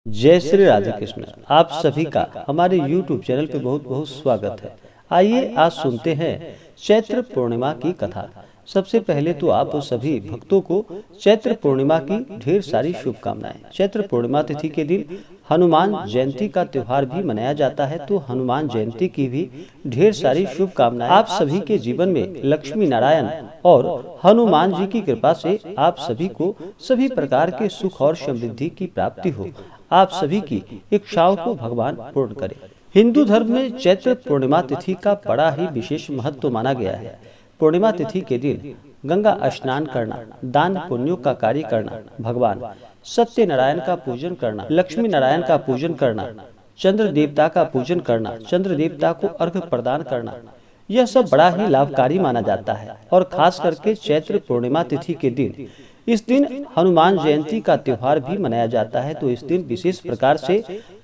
जय श्री राधे कृष्ण। आप सभी का हमारे YouTube चैनल पे बहुत बहुत स्वागत है। आइए आज सुनते हैं चैत्र पूर्णिमा की कथा। सबसे पहले तो आप सभी भक्तों को चैत्र पूर्णिमा की ढेर सारी शुभकामनाएं। चैत्र पूर्णिमा तिथि के दिन हनुमान जयंती का त्योहार भी मनाया जाता है, तो हनुमान जयंती की भी ढेर सारी शुभकामनाएं। आप सभी के जीवन में लक्ष्मी नारायण और हनुमान जी की कृपा से आप सभी को सभी प्रकार के सुख और समृद्धि की प्राप्ति हो। आप सभी की इच्छाओं को भगवान पूर्ण करे। हिंदू धर्म में चैत्र पूर्णिमा तिथि का बड़ा ही विशेष महत्व माना गया है। पूर्णिमा तिथि के दिन गंगा स्नान करना, दान पुण्यों का कार्य करना, भगवान सत्य नारायण का पूजन करना, लक्ष्मी नारायण का पूजन करना, चंद्र देवता का पूजन करना, चंद्र देवता को अर्घ्य प्रदान करना, यह सब बड़ा ही लाभकारी माना जाता है। और खास करके चैत्र पूर्णिमा तिथि के दिन, इस दिन हनुमान जयंती का त्योहार भी मनाया जाता है। तो इस दिन विशेष प्रकार से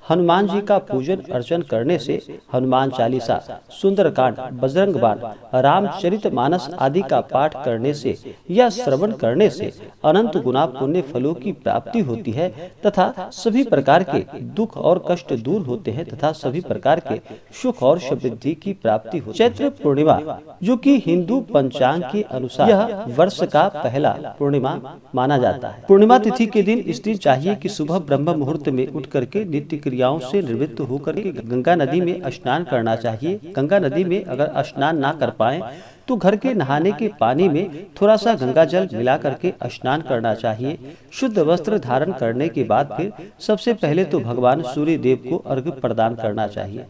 हनुमान जी का पूजन अर्चन करने से हनुमान चालीसा, सुंदरकांड, बजरंग बाण, रामचरितमानस आदि का पाठ करने से या श्रवण करने से अनंत गुना पुण्य फलों की प्राप्ति होती है तथा सभी प्रकार के दुख और कष्ट दूर होते हैं तथा सभी प्रकार के सुख और समृद्धि की प्राप्ति होती है। चैत्र पूर्णिमा जो कि हिंदू पंचांग के अनुसार यह वर्ष का पहला पूर्णिमा माना जाता है। पूर्णिमा तिथि के दिन इस दिन चाहिए कि सुबह ब्रह्म मुहूर्त में उठ करके नित्य क्रियाओं से निवृत्त होकर के गंगा नदी में स्नान करना चाहिए। गंगा नदी में अगर स्नान ना कर पाए तो घर के नहाने के पानी में थोड़ा सा गंगा जल मिला करके स्नान करना चाहिए। शुद्ध वस्त्र धारण करने के बाद फिर सबसे पहले तो भगवान सूर्य देव को अर्घ्य प्रदान करना चाहिए।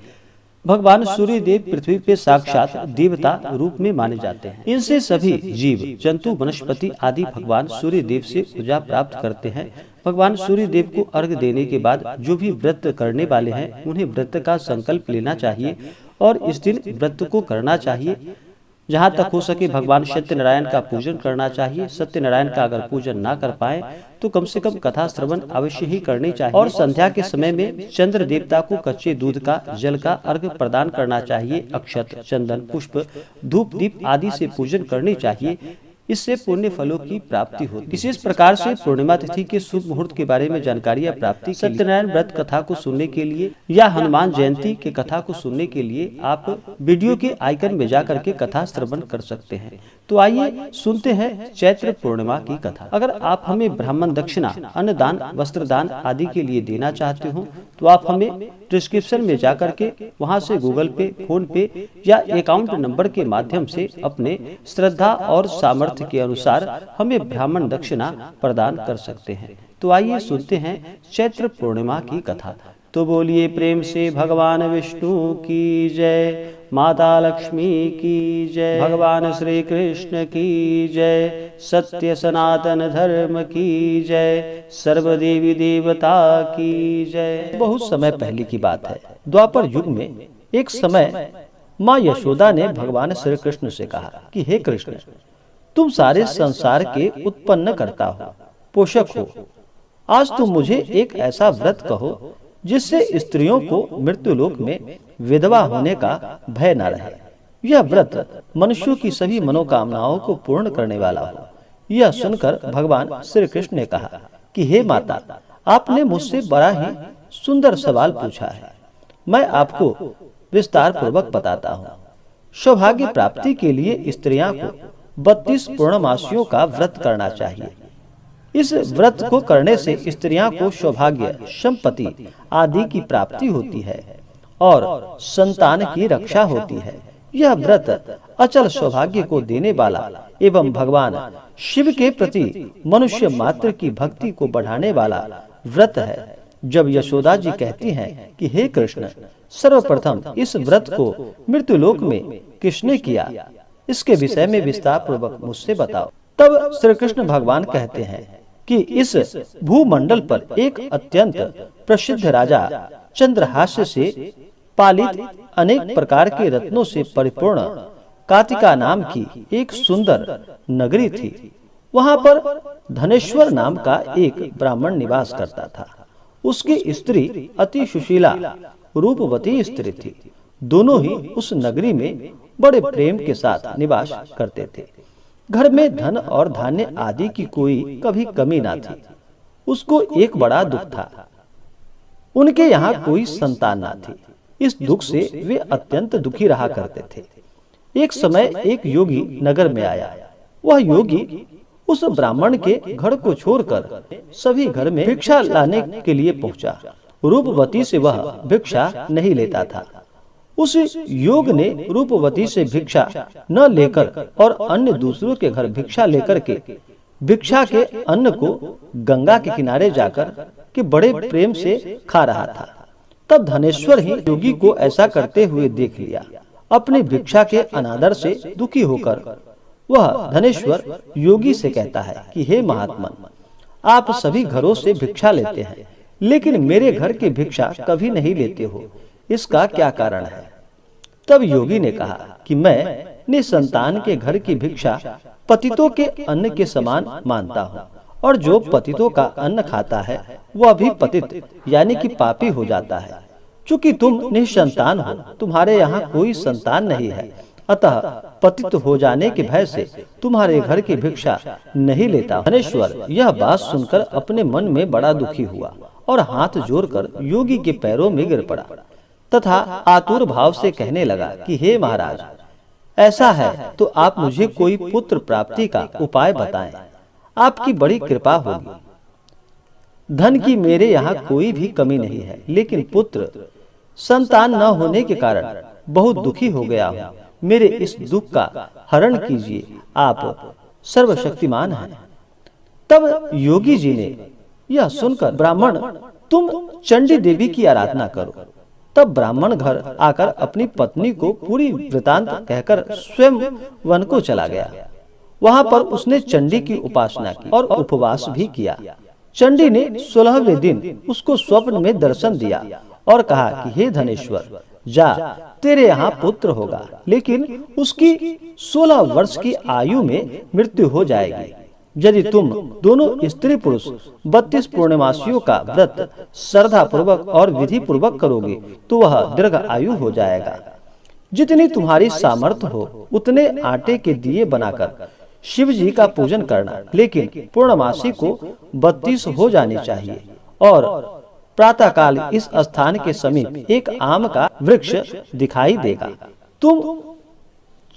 भगवान सूर्य देव पृथ्वी पे साक्षात देवता रूप में माने जाते हैं। इनसे सभी जीव जंतु वनस्पति आदि भगवान सूर्य देव से ऊर्जा प्राप्त करते हैं। भगवान सूर्य देव को अर्घ्य देने के बाद जो भी व्रत करने वाले हैं उन्हें व्रत का संकल्प लेना चाहिए और इस दिन व्रत को करना चाहिए। जहाँ तक हो सके भगवान सत्यनारायण का पूजन करना चाहिए। सत्यनारायण का अगर पूजन ना कर पाए तो कम से कम कथा श्रवण अवश्य ही करनी चाहिए। और संध्या के समय में चंद्र देवता को कच्चे दूध का जल का अर्घ्य प्रदान करना चाहिए। अक्षत, चंदन, पुष्प, धूप, दीप आदि से पूजन करनी चाहिए। इससे पुण्य फलों की प्राप्ति होती है। विशेष प्रकार से पूर्णिमा तिथि के शुभ मुहूर्त के बारे में जानकारियां प्राप्ति सत्यनारायण व्रत कथा को सुनने के लिए या हनुमान जयंती के कथा को सुनने के लिए आप वीडियो के आइकन में जाकर के कथा श्रवण कर सकते हैं। तो आइए सुनते हैं चैत्र पूर्णिमा की कथा। अगर आप हमें ब्राह्मण दक्षिणा, अन्नदान, वस्त्रदान आदि के लिए देना चाहते हो तो आप हमें डिस्क्रिप्शन में जाकर के वहां से गूगल पे, फोन पे या अकाउंट नंबर के माध्यम से अपने श्रद्धा और सामर्थ्य के अनुसार हमें ब्राह्मण दक्षिणा प्रदान कर सकते हैं। तो आइए सुनते हैं चैत्र पूर्णिमा की कथा। तो बोलिए प्रेम से भगवान विष्णु की जय, माता लक्ष्मी की जय, भगवान श्री कृष्ण की जय, सत्य सनातन धर्म की जय, सर्व देवी देवता की जय। बहुत समय पहले की बात है। द्वापर युग में एक समय माँ यशोदा ने भगवान श्री कृष्ण से कहा कि हे कृष्ण, तुम सारे संसार के उत्पन्न करता हो, पोषक हो। आज तुम मुझे एक ऐसा व्रत कहो जिससे स्त्रियों को मृत्युलोक में विधवा होने का भय न रहे। यह व्रत मनुष्यों की सभी मनोकामनाओं को पूर्ण करने वाला हो। यह सुनकर भगवान श्री कृष्ण ने कहा कि हे माता, आपने मुझसे बड़ा ही सुंदर सवाल पूछा है। मैं आपको विस्तार पूर्वक बताता हूँ। सौभाग्य प्राप्ति के लिए स्त्रियां को 32 पूर्णमासियों का व्रत करना चाहिए। इस व्रत को करने से स्त्रियां को सौभाग्य, संपत्ति आदि की प्राप्ति होती है और संतान की रक्षा होती है। यह व्रत अचल सौभाग्य को देने वाला एवं भगवान शिव के प्रति मनुष्य मात्र की भक्ति को बढ़ाने वाला व्रत है। जब यशोदा जी कहती हैं कि हे कृष्ण, सर्वप्रथम इस व्रत को मृत्युलोक में किसने किया, इसके विषय में विस्तार पूर्वक मुझसे बताओ। तब श्री कृष्ण भगवान कहते हैं कि इस भूमंडल पर एक अत्यंत प्रसिद्ध राजा चंद्रहास्य से पालित अनेक प्रकार के रत्नों से परिपूर्ण कातिका नाम की एक सुंदर नगरी थी। वहां पर धनेश्वर नाम का एक ब्राह्मण निवास करता था। उसकी स्त्री अति सुशीला रूपवती स्त्री थी। दोनों ही उस नगरी में बड़े प्रेम के साथ निवास करते थे। घर में धन और धान्य आदि की कोई कभी कमी ना थी। उसको एक बड़ा दुख था उनके यहाँ कोई संतान न थी। इस दुख से वे अत्यंत दुखी रहा करते थे। एक समय एक योगी नगर में आया। वह योगी उस ब्राह्मण के घर को छोड़कर सभी घर में भिक्षा लाने के लिए पहुंचा। रूपवती से वह भिक्षा नहीं लेता था। उस योग ने रूपवती से भिक्षा न लेकर और अन्य दूसरों के घर भिक्षा लेकर के भिक्षा के अन्न को गंगा के किनारे जाकर के बड़े प्रेम से खा रहा था। तब धनेश्वर ही योगी को ऐसा करते हुए देख लिया। अपनी भिक्षा के अनादर से दुखी होकर वह धनेश्वर योगी से कहता है कि हे महात्मन, आप सभी घरों से भिक्षा लेते हैं, लेकिन मेरे घर की भिक्षा कभी नहीं लेते हो, इसका क्या कारण है? तब योगी ने कहा कि मैं निसंतान के घर की भिक्षा पतितों के अन्न के समान मानता हूँ, और जो पतितों का अन्न खाता है वह भी पतित यानी कि पापी हो जाता है। चूंकि तुम निसंतान हो, तुम्हारे यहाँ कोई संतान नहीं है, अतः पतित हो जाने के भय से तुम्हारे घर की भिक्षा नहीं लेता। धनेश्वर यह बात सुनकर अपने मन में बड़ा दुखी हुआ और हाथ जोड़कर योगी के पैरों में गिर पड़ा तथा आतुर भाव से कहने लगा कि हे महाराज, ऐसा है तो आप मुझे कोई पुत्र प्राप्ति का उपाय बताएं, आपकी बड़ी कृपा होगी। धन की मेरे यहाँ कोई भी कमी नहीं है, लेकिन पुत्र संतान न होने के कारण बहुत दुखी हो गया हूँ। मेरे इस दुख का हरण कीजिए, आप सर्वशक्तिमान हैं। तब योगी जी ने यह सुनकर, ब्राह्मण तुम चंडी देवी की आराधना करो। तब ब्राह्मण घर आकर अपनी पत्नी को पूरी वृतांत कहकर स्वयं वन को चला गया। वहां पर उसने चंडी की उपासना की और उपवास भी किया। चंडी ने 16वें दिन उसको स्वप्न में दर्शन दिया और कहा कि हे धनेश्वर, जा, तेरे यहाँ पुत्र होगा, लेकिन उसकी 16 वर्ष की आयु में मृत्यु हो जाएगी। यदि तुम दोनों स्त्री पुरुष 32 पूर्णमासियों का व्रत श्रद्धा पूर्वक और विधि पूर्वक करोगे तो वह दीर्घ आयु हो जाएगा। जितनी तुम्हारी सामर्थ्य हो उतने आटे के दिए बनाकर शिव जी का पूजन करना, लेकिन पूर्णमासी को 32 हो जानी चाहिए। और प्रातः काल इस स्थान के समीप एक आम का वृक्ष दिखाई देगा। तुम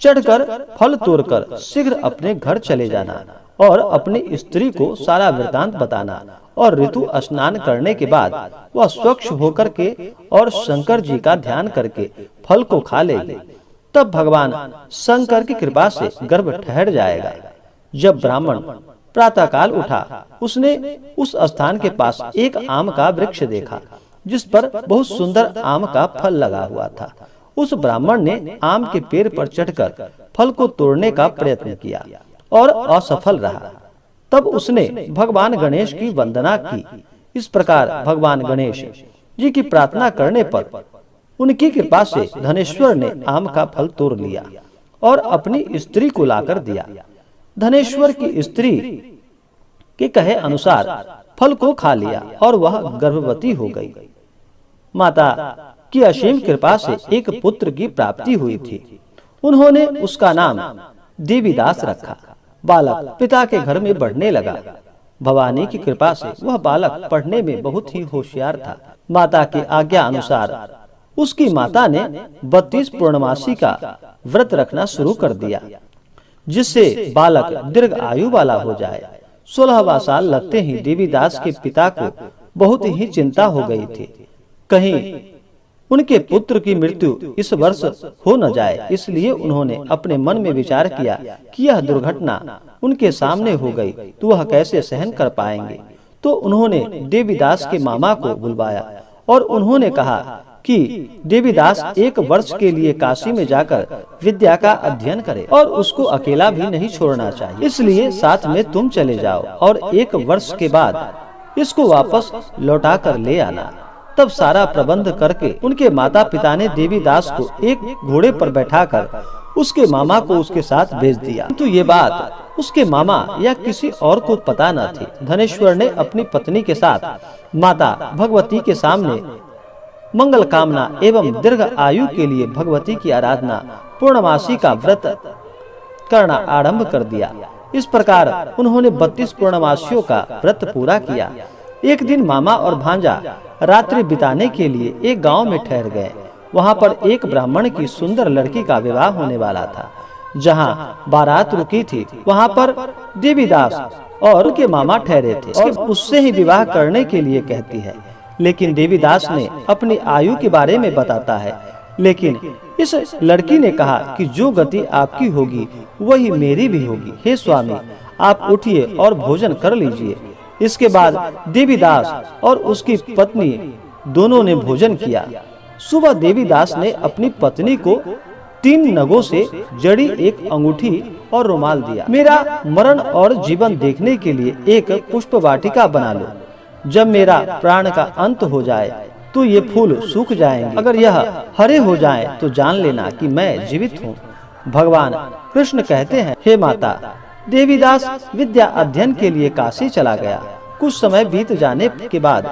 चढ़कर फल तोड़कर शीघ्र अपने घर चले जाना और अपनी स्त्री को सारा वृतांत बताना, और ऋतु स्नान करने के बाद वह स्वच्छ होकर के और शंकर जी का ध्यान करके फल को खा लेगी। तब भगवान शंकर की कृपा से गर्भ ठहर जाएगा। जब ब्राह्मण प्रातः काल उठा, उसने उस स्थान के पास एक आम का वृक्ष देखा जिस पर बहुत सुंदर आम का फल लगा हुआ था। उस ब्राह्मण ने आम के पेड़ पर चढ़कर फल को तोड़ने का प्रयत्न किया और असफल रहा। तब उसने भगवान गणेश की वंदना की। इस प्रकार भगवान गणेश जी की प्रार्थना करने पर उनकी कृपा से धनेश्वर ने आम का फल तोड़ लिया और अपनी स्त्री को लाकर दिया। धनेश्वर की स्त्री के कहे अनुसार फल को खा लिया और वह गर्भवती हो गई। माता की असीम कृपा से एक पुत्र की प्राप्ति हुई थी। उन्होंने उसका नाम देवीदास रखा। बालक पिता के घर में बढ़ने लगा। भवानी की कृपा से वह बालक पढ़ने में बहुत ही होशियार था। माता की आज्ञा अनुसार उसकी माता ने 32 पूर्णमासी का व्रत रखना शुरू कर दिया, जिससे बालक दीर्घ आयु वाला हो जाए। 16वां साल लगते ही देवीदास के पिता को बहुत ही चिंता हो गई थी, कहीं उनके पुत्र की मृत्यु इस वर्ष हो न जाए। इसलिए उन्होंने अपने मन में विचार किया कि यह दुर्घटना उनके सामने हो गई तो वह कैसे सहन कर पाएंगे। तो उन्होंने देवीदास के मामा को बुलवाया और उन्होंने कहा कि देवीदास 1 वर्ष के लिए काशी में जाकर विद्या का अध्ययन करे और उसको अकेला भी नहीं छोड़ना चाहिए, इसलिए साथ में तुम चले जाओ और 1 वर्ष के बाद इसको वापस लौटा कर ले आना। तब सारा प्रबंध करके उनके माता पिता ने देवीदास को एक घोड़े पर बैठाकर उसके मामा को उसके साथ भेज दिया। किंतु ये बात उसके मामा या किसी और को पता न थी। धनेश्वर ने अपनी पत्नी के साथ माता भगवती के सामने मंगल कामना एवं दीर्घ आयु के लिए भगवती की आराधना, पूर्णमासी का व्रत करना आरंभ कर दिया। इस प्रकार उन्होंने 32 पूर्णमासियों का व्रत पूरा किया। एक दिन मामा और भांजा रात्रि बिताने के लिए एक गांव में ठहर गए। वहां पर एक ब्राह्मण की सुंदर लड़की का विवाह होने वाला था। जहां बारात रुकी थी वहां पर देवीदास और उनके मामा ठहरे थे और उससे ही विवाह करने के लिए कहती है। लेकिन देवीदास ने अपनी आयु के बारे में बताता है। लेकिन इस लड़की ने कहा कि जो गति आपकी होगी वही मेरी भी होगी। हे स्वामी, आप उठिए और भोजन कर लीजिए। इसके बाद देवीदास और उसकी पत्नी दोनों ने भोजन किया। सुबह देवीदास ने अपनी पत्नी को 3 नगों से जड़ी एक अंगूठी और रुमाल दिया। मेरा मरण और जीवन देखने के लिए एक पुष्प वाटिका बना लो। जब मेरा प्राण का अंत हो जाए तो ये फूल सूख जाएंगे। अगर यह हरे हो जाएं तो जान लेना कि मैं जीवित हूँ। भगवान कृष्ण कहते हैं, हे माता, देवीदास विद्या अध्ययन के लिए काशी चला गया। कुछ समय बीत जाने के बाद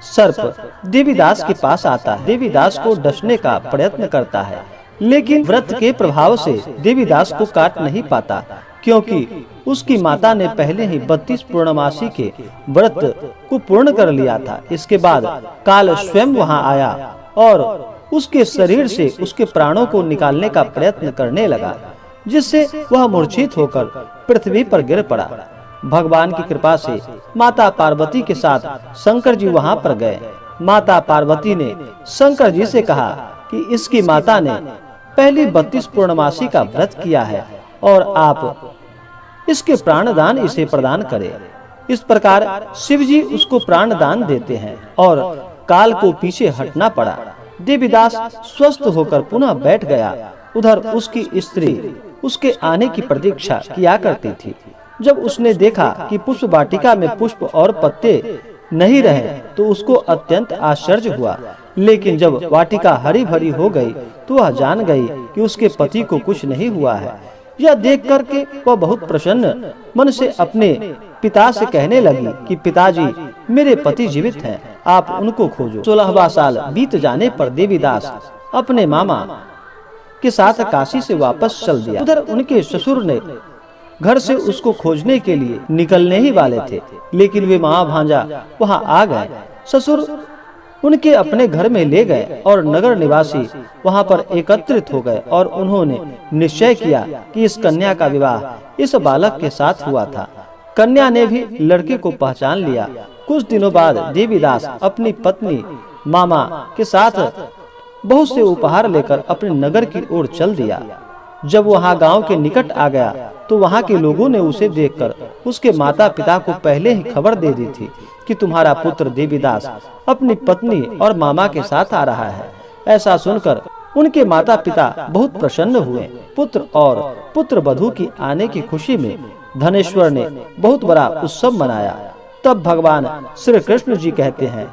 सर्प देवीदास के पास आता है। देवीदास को डसने का प्रयत्न करता है, लेकिन व्रत के प्रभाव से देवीदास को काट नहीं पाता, क्योंकि उसकी माता ने पहले ही 32 पूर्णमासी के व्रत को पूर्ण कर लिया था। इसके बाद काल स्वयं वहां आया और उसके शरीर से उसके प्राणों को निकालने का प्रयत्न करने लगा, जिससे वह मूर्छित होकर पृथ्वी पर गिर पड़ा। भगवान की कृपा से माता पार्वती के साथ शंकर जी वहां पर गए। माता पार्वती ने शंकर जी से कहा कि इसकी माता ने पहली 32 पूर्णमासी का व्रत किया है और आप इसके प्राणदान इसे प्रदान करें। इस प्रकार शिव जी उसको प्राणदान देते हैं और काल को पीछे हटना पड़ा। देवीदास स्वस्थ होकर पुनः बैठ गया। उधर उसकी स्त्री उसके आने की प्रतीक्षा किया करती थी। जब उसने देखा कि पुष्प वाटिका में पुष्प और पत्ते नहीं रहे तो उसको अत्यंत आश्चर्य हुआ। लेकिन जब वाटिका हरी भरी हो गई तो वह जान गई कि उसके पति को कुछ नहीं हुआ है। यह देख करके वह बहुत प्रसन्न मन से अपने पिता से कहने लगी कि पिताजी, मेरे पति जीवित हैं, आप उनको खोजो। 16वां साल बीत जाने पर देवीदास अपने मामा के साथ काशी से वापस चल दिया। उधर उनके ससुर ने घर से उसको खोजने के लिए निकलने ही वाले थे, लेकिन वे मामा भांजा वहां आ गए। ससुर उनके अपने घर में ले गए और नगर निवासी वहां पर एकत्रित हो गए और उन्होंने निश्चय किया कि इस कन्या का विवाह इस बालक के साथ हुआ था। कन्या ने भी लड़के को पहचान लिया। कुछ दिनों बाद देवीदास अपनी पत्नी मामा के साथ बहुत से उपहार लेकर अपने नगर की ओर चल दिया। जब वहां गांव के निकट आ गया तो वहां के लोगों ने उसे देखकर उसके माता पिता को पहले ही खबर दे दी थी कि तुम्हारा पुत्र देवीदास अपनी पत्नी और मामा के साथ आ रहा है। ऐसा सुनकर उनके माता पिता बहुत प्रसन्न हुए। पुत्र और पुत्र वधू की आने की खुशी में धनेश्वर ने बहुत बड़ा उत्सव मनाया। तब भगवान श्री कृष्ण जी कहते हैं,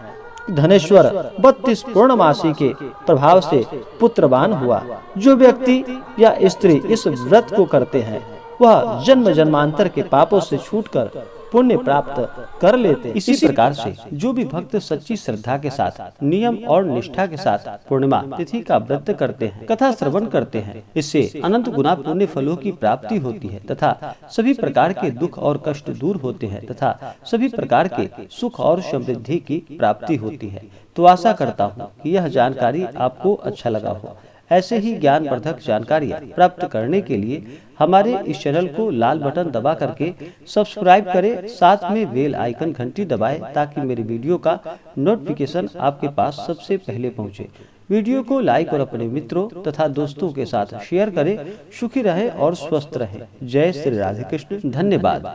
धनेश्वर 32 पूर्णमासी के प्रभाव से पुत्रवान हुआ। जो व्यक्ति या स्त्री इस व्रत को करते हैं वह जन्म जन्मांतर के पापों से छूटकर पुण्य प्राप्त कर लेते। इसी प्रकार से जो भी भक्त सच्ची श्रद्धा के साथ नियम और निष्ठा के साथ पूर्णिमा तिथि का व्रत करते हैं, कथा श्रवण करते हैं, इससे अनंत गुना पुण्य फलों की प्राप्ति होती है तथा सभी प्रकार के दुख और कष्ट दूर होते हैं तथा सभी प्रकार के सुख और समृद्धि की प्राप्ति होती है। तो आशा करता हूँ कि यह जानकारी आपको अच्छा लगा हो। ऐसे ही ज्ञानवर्धक जानकारियाँ प्राप्त करने के लिए हमारे इस चैनल को लाल बटन दबा करके सब्सक्राइब करें, साथ में बेल आइकन घंटी दबाएं ताकि मेरी वीडियो का नोटिफिकेशन आपके पास सबसे पहले पहुंचे। वीडियो को लाइक और अपने मित्रों तथा दोस्तों के साथ शेयर करें। सुखी रहें और स्वस्थ रहें। जय श्री राधे कृष्ण। धन्यवाद।